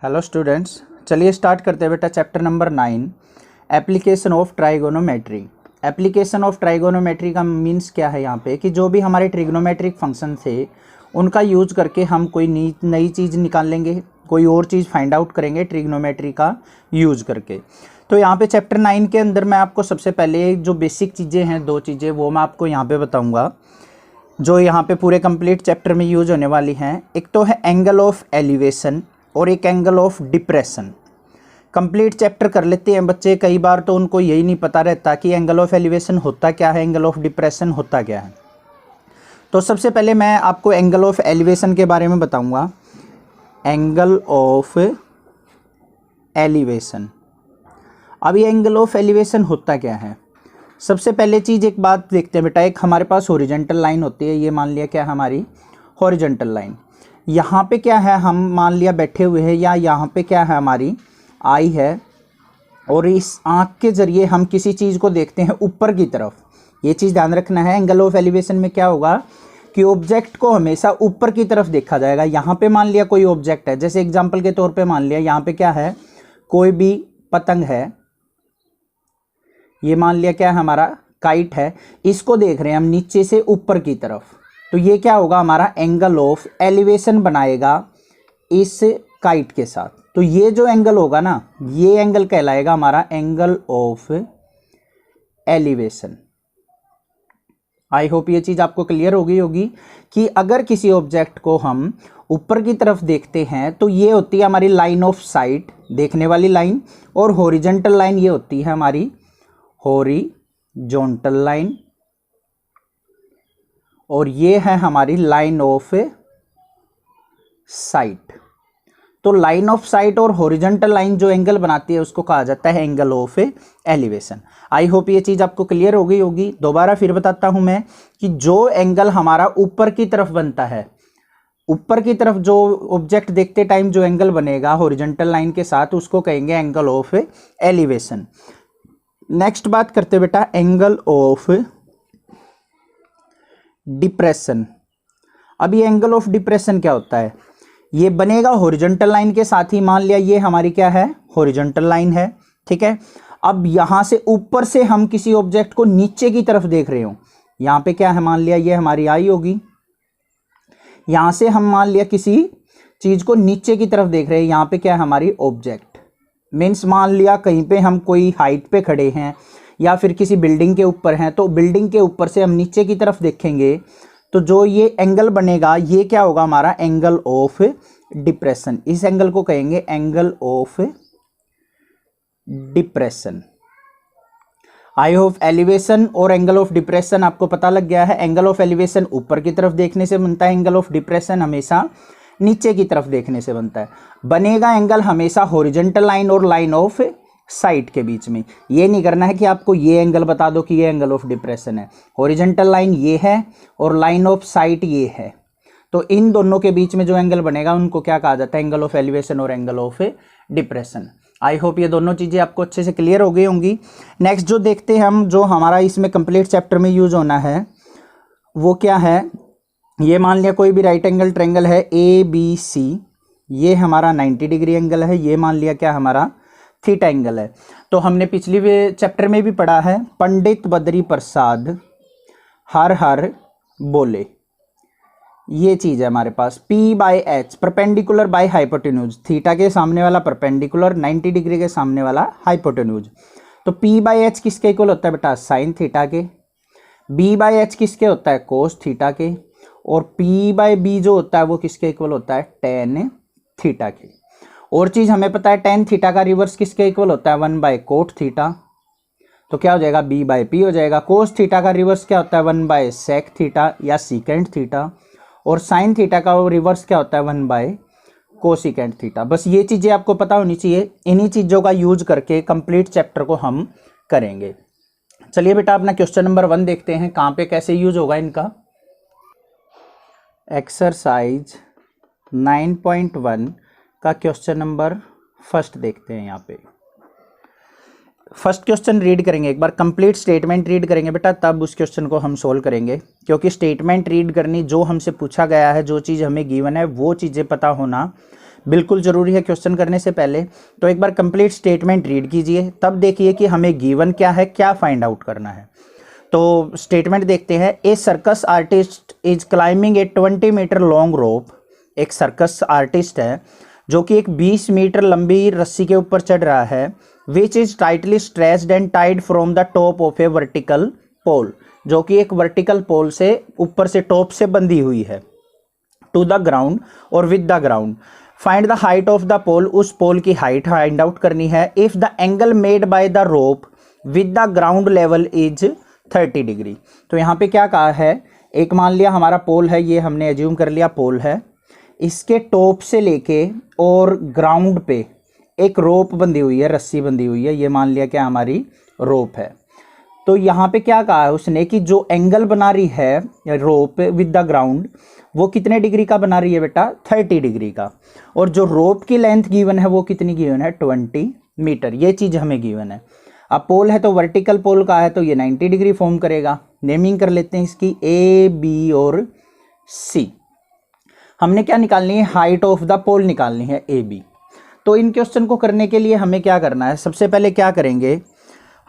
Hello students, चलिए start करते हैं बेटा। Chapter number 9 application of trigonometry. Application of trigonometry का मीन्स क्या है यहाँ पे कि जो भी हमारे ट्रिग्नोमेट्रिक फंक्शन थे उनका यूज करके हम कोई नई चीज़ निकाल लेंगे, कोई और चीज़ फाइंड आउट करेंगे ट्रिग्नोमेट्री का यूज करके। तो यहाँ पे चैप्टर 9 के अंदर मैं आपको सबसे पहले जो बेसिक चीज़ें हैं, दो चीज़ें वो मैं आपको यहाँ पे बताऊँगा जो यहाँ पे पूरे कंप्लीट चैप्टर में यूज होने वाली हैं। एक तो है एंगल ऑफ एलिवेशन और एक angle of depression. Complete chapter कर लेते हैं बच्चे, कई बार तो उनको यही नहीं पता रहता कि एंगल ऑफ एलिवेशन होता क्या है, एंगल ऑफ डिप्रेशन होता क्या है। तो सबसे पहले मैं आपको एंगल ऑफ एलिवेशन के बारे में बताऊंगा। एंगल ऑफ एलिवेशन, अब ये एंगल ऑफ एलिवेशन होता क्या है। सबसे पहले चीज़ एक बात देखते हैं बेटा, एक हमारे पास हॉरिजॉन्टल लाइन होती है, ये मान लिया क्या हमारी हॉरिजॉन्टल लाइन। यहाँ पे क्या है, हम मान लिया बैठे हुए हैं, या यहाँ पे क्या है हमारी आई है, और इस आँख के ज़रिए हम किसी चीज़ को देखते हैं ऊपर की तरफ। ये चीज़ ध्यान रखना है, एंगल ऑफ एलिवेशन में क्या होगा कि ऑब्जेक्ट को हमेशा ऊपर की तरफ देखा जाएगा। यहाँ पे मान लिया कोई ऑब्जेक्ट है, जैसे एग्जाम्पल के तौर पे मान लिया यहाँ पे क्या है, कोई भी पतंग है, ये मान लिया क्या है हमारा काइट है, इसको देख रहे हैं हम नीचे से ऊपर की तरफ। तो ये क्या होगा हमारा एंगल ऑफ एलिवेशन बनाएगा इस काइट के साथ। तो ये जो एंगल होगा ना, ये एंगल कहलाएगा हमारा angle of elevation. I hope ये चीज़ आपको क्लियर हो गई होगी कि अगर किसी ऑब्जेक्ट को हम ऊपर की तरफ देखते हैं तो ये होती है हमारी लाइन ऑफ साइट, देखने वाली लाइन, और हॉरिजॉन्टल लाइन ये होती है हमारी हॉरिजॉन्टल लाइन, और ये है हमारी लाइन ऑफ साइट। तो लाइन ऑफ साइट और हॉरिजॉन्टल लाइन जो एंगल बनाती है उसको कहा जाता है angle of elevation. I hope ये चीज़ आपको क्लियर हो गई होगी। दोबारा फिर बताता हूं मैं कि जो एंगल हमारा ऊपर की तरफ बनता है, ऊपर की तरफ जो ऑब्जेक्ट देखते टाइम जो एंगल बनेगा हॉरिजॉन्टल लाइन के साथ, उसको कहेंगे एंगल ऑफ एलिवेशन। नेक्स्ट बात करते बेटा एंगल ऑफ डिप्रेशन। अब ये एंगल ऑफ डिप्रेशन क्या होता है, ये बनेगा हॉरिजॉन्टल लाइन के साथ ही। मान लिया ये हमारी क्या है हॉरिजॉन्टल लाइन है, ठीक है। अब यहां से ऊपर से हम किसी ऑब्जेक्ट को नीचे की तरफ देख रहे हो, यहां पे क्या है मान लिया ये हमारी आई होगी, यहां से हम मान लिया किसी चीज को नीचे की तरफ देख रहे हैं, यहां पे क्या है हमारी ऑब्जेक्ट। मीन्स मान लिया कहीं पे हम कोई हाइट पे खड़े हैं या फिर किसी बिल्डिंग के ऊपर हैं, तो बिल्डिंग के ऊपर से हम नीचे की तरफ देखेंगे तो जो ये एंगल बनेगा ये क्या होगा हमारा एंगल ऑफ डिप्रेशन। इस एंगल को कहेंगे angle of depression. I hope elevation और एंगल ऑफ डिप्रेशन आपको पता लग गया है। एंगल ऑफ एलिवेशन ऊपर की तरफ देखने से बनता है, एंगल ऑफ डिप्रेशन हमेशा नीचे की तरफ देखने से बनता है। बनेगा एंगल हमेशा हॉरिजॉन्टल लाइन और लाइन ऑफ साइट के बीच में। ये नहीं करना है कि आपको ये एंगल बता दो कि ये एंगल ऑफ डिप्रेशन है। हॉरिजॉन्टल लाइन ये है और लाइन ऑफ साइट ये है, तो इन दोनों के बीच में जो एंगल बनेगा उनको क्या कहा जाता है एंगल ऑफ एलिवेशन और angle of depression. I hope ये दोनों चीज़ें आपको अच्छे से क्लियर हो गई होंगी। नेक्स्ट जो देखते हैं हम, जो हमारा इसमें कंप्लीट चैप्टर में यूज होना है वो क्या है, ये मान लिया कोई भी राइट एंगल ट्रायंगल है ABC, ये हमारा 90 डिग्री एंगल है, ये मान लिया क्या हमारा थीटा एंगल है। तो हमने पिछली चैप्टर में भी पढ़ा है, पंडित बद्री प्रसाद हर हर बोले, ये चीज़ है हमारे पास। P/H perpendicular by hypotenuse, theta के सामने वाला परपेंडिकुलर, 90 डिग्री के सामने वाला हाइपोटेन्यूज। तो P/H किसके इक्वल होता है बेटा साइन थीटा के, B/H किसके होता है कोस थीटा के, और P/B जो होता है वो किसके इक्वल होता है टेन थीटा के। और चीज़ हमें पता है टेन थीटा का रिवर्स किसके इक्वल होता है 1/कोट थीटा, तो क्या हो जाएगा B/P हो जाएगा। कोस थीटा का रिवर्स क्या होता है 1/सेक थीटा या सीकेंट थीटा, और साइन थीटा का रिवर्स क्या होता है 1/कोसिकेंट थीटा। बस ये चीज़ें आपको पता होनी चाहिए, इन्हीं चीज़ों का यूज करके कंप्लीट चैप्टर को हम करेंगे। चलिए बेटा अपना क्वेश्चन नंबर 1 देखते हैं कहाँ पे कैसे यूज होगा इनका। एक्सरसाइज 9.1 का क्वेश्चन नंबर फर्स्ट देखते हैं। यहाँ पे फर्स्ट क्वेश्चन रीड करेंगे, एक बार कंप्लीट स्टेटमेंट रीड करेंगे बेटा, तब उस क्वेश्चन को हम सोल्व करेंगे। क्योंकि स्टेटमेंट रीड करनी, जो हमसे पूछा गया है, जो चीज़ हमें गिवन है वो चीज़ें पता होना बिल्कुल ज़रूरी है क्वेश्चन करने से पहले। तो एक बार कंप्लीट स्टेटमेंट रीड कीजिए, तब देखिए कि हमें गिवन क्या है, क्या फाइंड आउट करना है। तो स्टेटमेंट देखते हैं। A circus artist is climbing a 20 meter long rope. एक सर्कस आर्टिस्ट है जो कि एक 20 मीटर लंबी रस्सी के ऊपर चढ़ रहा है, which is tightly stretched and tied from the top of a vertical pole, जो कि एक वर्टिकल पोल से ऊपर से टॉप से बंधी हुई है, टू द ग्राउंड और with the ground. Find the height of the pole, उस पोल की हाइट फाइंड आउट करनी है। If the angle made by the rope with the ground level is 30 degree. तो यहाँ पे क्या कहा है, एक मान लिया हमारा पोल है, ये हमने एज्यूम कर लिया पोल है, इसके टॉप से लेके और ग्राउंड पे एक रोप बंधी हुई है, रस्सी बंधी हुई है, ये मान लिया क्या हमारी रोप है। तो यहाँ पे क्या कहा है उसने कि जो एंगल बना रही है रोप विद द ग्राउंड, वो कितने डिग्री का बना रही है बेटा, 30 डिग्री का। और जो रोप की लेंथ गिवन है वो कितनी गिवन है, 20 मीटर, ये चीज़ हमें गिवन है। अब पोल है तो वर्टिकल पोल का है तो ये 90 डिग्री फॉर्म करेगा। नेमिंग कर लेते हैं इसकी ए, बी और सी। हमने क्या निकालनी है, हाइट ऑफ द पोल निकालनी है ए, बी। तो इन क्वेश्चन को करने के लिए हमें क्या करना है, सबसे पहले क्या करेंगे,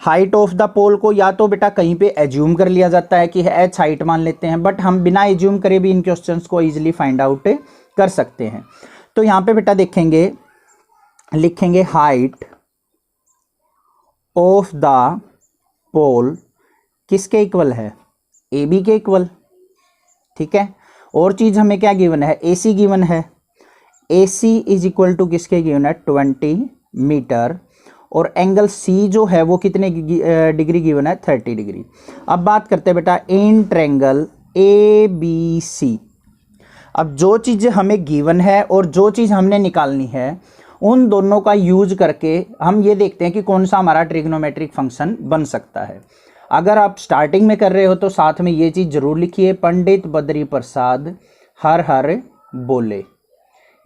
हाइट ऑफ द पोल को या तो बेटा कहीं पे एज्यूम कर लिया जाता है कि एच हाइट मान लेते हैं, बट हम बिना एज्यूम करे भी इन क्वेश्चंस को इजीली फाइंड आउट कर सकते हैं। तो यहाँ पे बेटा देखेंगे, लिखेंगे हाइट ऑफ द पोल किसके इक्वल है, ए बी के इक्वल, ठीक है। और चीज़ हमें क्या गिवन है, ए सी गिवन है, ए सी इज इक्वल टू किसके गिवन है, 20 मीटर। और एंगल सी जो है वो कितने डिग्री गिवन है, 30 डिग्री। अब बात करते हैं बेटा in triangle A B C. अब जो चीज़ हमें गिवन है और जो चीज़ हमने निकालनी है, उन दोनों का यूज करके हम ये देखते हैं कि कौन सा हमारा ट्रिग्नोमेट्रिक फंक्शन बन सकता है। अगर आप स्टार्टिंग में कर रहे हो तो साथ में ये चीज़ जरूर लिखिए, पंडित बद्री प्रसाद हर हर बोले।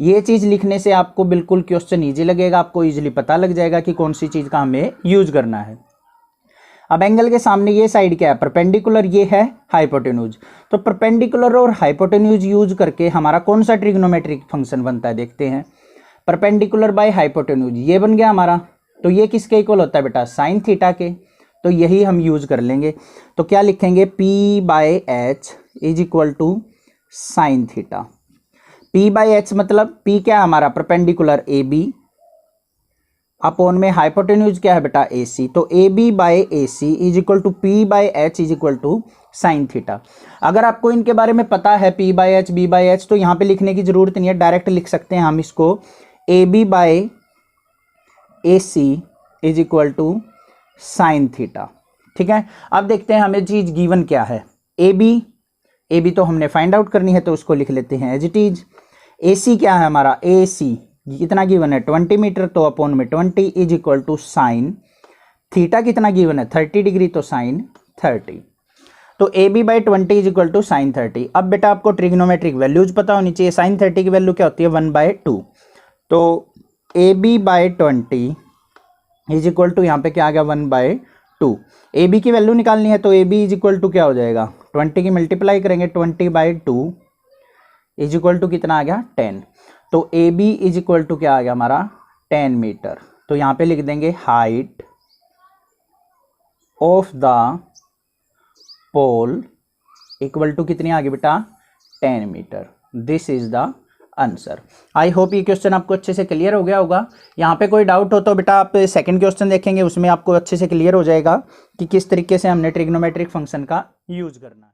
ये चीज़ लिखने से आपको बिल्कुल क्वेश्चन इजी लगेगा, आपको इजीली पता लग जाएगा कि कौन सी चीज़ का हमें यूज करना है। अब एंगल के सामने ये साइड क्या है, परपेंडिकुलर, ये है हाइपोटेन्यूज। तो परपेंडिकुलर और हाइपोटेन्यूज यूज करके हमारा कौन सा ट्रिग्नोमेट्रिक फंक्शन बनता है, देखते हैं। परपेंडिकुलर बाय हाइपोटेन्यूज ये बन गया हमारा, तो ये किसके इक्वल होता है बेटा, साइन थीटा के। तो यही हम यूज कर लेंगे। तो क्या लिखेंगे, P by H is equal to sine theta. P by H मतलब P क्या है हमारा, परपेंडिकुलर ए बी, अपॉन में हाइपोटेन्यूज क्या है बेटा, ए सी। तो A B by A C is equal to P by H is equal to sine theta. अगर आपको इनके बारे में पता है P by H, B by H, तो यहाँ पे लिखने की जरूरत नहीं है, डायरेक्ट लिख सकते हैं हम इसको, A B by A C is equal to sine theta, ठीक है। अब देखते हैं हमें चीज गिवन क्या है, ए बी तो हमने फाइंड आउट करनी है, तो उसको लिख लेते हैं एज इट इज। ए सी क्या है हमारा, ए सी कितना गिवन है, 20 मीटर, तो अपॉन में 20 is equal to sine theta कितना गिवन है, 30 डिग्री, तो साइन 30। तो A B by 20 is equal to sine 30। अब बेटा आपको ट्रिग्नोमेट्रिक वैल्यूज पता होनी चाहिए। साइन 30 की वैल्यू क्या होती है, 1/2। तो A B by 20 is equal to यहाँ पे क्या आ गया, 1/2। ए बी की वैल्यू निकालनी है, तो A B is equal to क्या हो जाएगा, 20 की मल्टीप्लाई करेंगे, 20/2 इज इक्वल टू कितना आ गया, 10। तो A B is equal to क्या आ गया हमारा, 10 मीटर। तो यहाँ पे लिख देंगे height of the pole equal to कितनी आ गई बेटा, 10 metre. This is the answer. I hope ये क्वेश्चन आपको अच्छे से क्लियर हो गया होगा। यहाँ पे कोई डाउट हो तो बेटा आप सेकंड क्वेश्चन देखेंगे, उसमें आपको अच्छे से क्लियर हो जाएगा कि किस तरीके से हमने ट्रिग्नोमेट्रिक फंक्शन का यूज करना है।